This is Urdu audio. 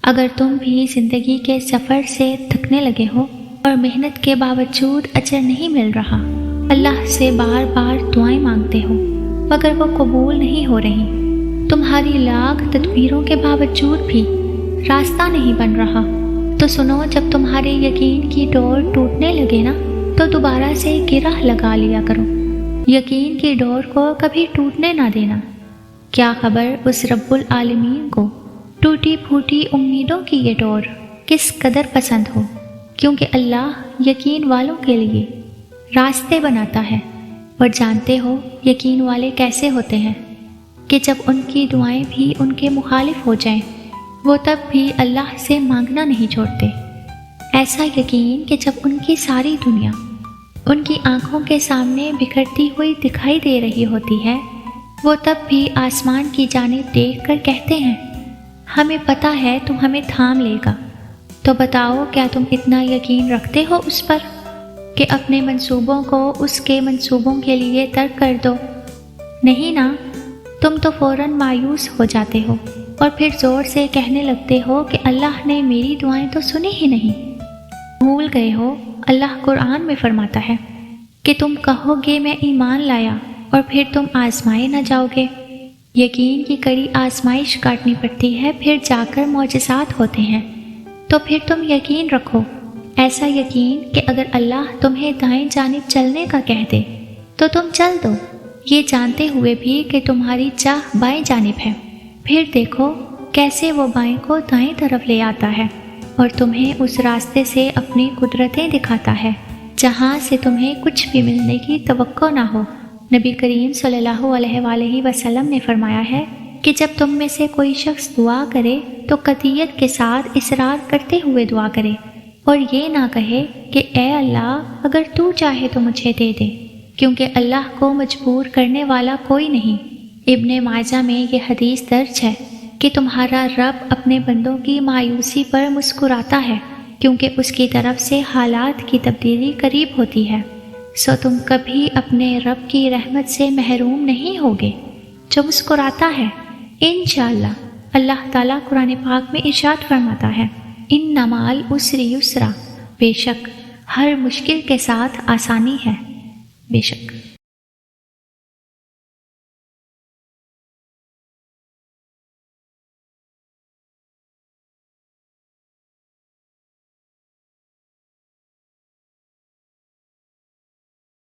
اگر تم بھی زندگی کے سفر سے تھکنے لگے ہو اور محنت کے باوجود اجر نہیں مل رہا، اللہ سے بار بار دعائیں مانگتے ہو مگر وہ قبول نہیں ہو رہی، تمہاری لاکھ تدبیروں کے باوجود بھی راستہ نہیں بن رہا، تو سنو، جب تمہارے یقین کی ڈور ٹوٹنے لگے نا تو دوبارہ سے گرہ لگا لیا کرو۔ یقین کی ڈور کو کبھی ٹوٹنے نہ دینا۔ کیا خبر اس رب العالمین کو ٹوٹی پھوٹی امیدوں کی یہ ڈور کس قدر پسند ہو، کیونکہ اللہ یقین والوں کے لیے راستے بناتا ہے۔ اور جانتے ہو یقین والے کیسے ہوتے ہیں کہ جب ان کی دعائیں بھی ان کے مخالف ہو جائیں، وہ تب بھی اللہ سے مانگنا نہیں چھوڑتے۔ ایسا یقین کہ جب ان کی ساری دنیا ان کی آنکھوں کے سامنے بکھرتی ہوئی دکھائی دے رہی ہوتی ہے، وہ تب بھی آسمان کی جانب دیکھ کر کہتے ہیں، ہمیں پتہ ہے تم ہمیں تھام لے گا۔ تو بتاؤ، کیا تم اتنا یقین رکھتے ہو اس پر کہ اپنے منصوبوں کو اس کے منصوبوں کے لیے ترک کر دو؟ نہیں نا، تم تو فوراً مایوس ہو جاتے ہو اور پھر زور سے کہنے لگتے ہو کہ اللہ نے میری دعائیں تو سنی ہی نہیں۔ بھول گئے ہو، اللہ قرآن میں فرماتا ہے کہ تم کہو گے میں ایمان لایا اور پھر تم آزمائے نہ جاؤ گے۔ یقین کی کڑی آزمائش کاٹنی پڑتی ہے، پھر جا کر معجزات ہوتے ہیں۔ تو پھر تم یقین رکھو، ایسا یقین کہ اگر اللہ تمہیں دائیں جانب چلنے کا کہہ دے تو تم چل دو، یہ جانتے ہوئے بھی کہ تمہاری چاہ بائیں جانب ہے۔ پھر دیکھو کیسے وہ بائیں کو دائیں طرف لے آتا ہے اور تمہیں اس راستے سے اپنی قدرتیں دکھاتا ہے جہاں سے تمہیں کچھ بھی ملنے کی توقع نہ ہو۔ نبی کریم صلی اللہ علیہ وآلہ وسلم نے فرمایا ہے کہ جب تم میں سے کوئی شخص دعا کرے تو قطعیت کے ساتھ اصرار کرتے ہوئے دعا کرے اور یہ نہ کہے کہ اے اللہ اگر تو چاہے تو مجھے دے دے، کیونکہ اللہ کو مجبور کرنے والا کوئی نہیں۔ ابن ماجہ میں یہ حدیث درج ہے کہ تمہارا رب اپنے بندوں کی مایوسی پر مسکراتا ہے، کیونکہ اس کی طرف سے حالات کی تبدیلی قریب ہوتی ہے۔ سو تم کبھی اپنے رب کی رحمت سے محروم نہیں ہوگے جو مسکراتا ہے انشاءاللہ۔ اللہ تعالیٰ قرآن پاک میں ارشاد فرماتا ہے، ان مع العسر یسرا، بے شک ہر مشکل کے ساتھ آسانی ہے، بے شک۔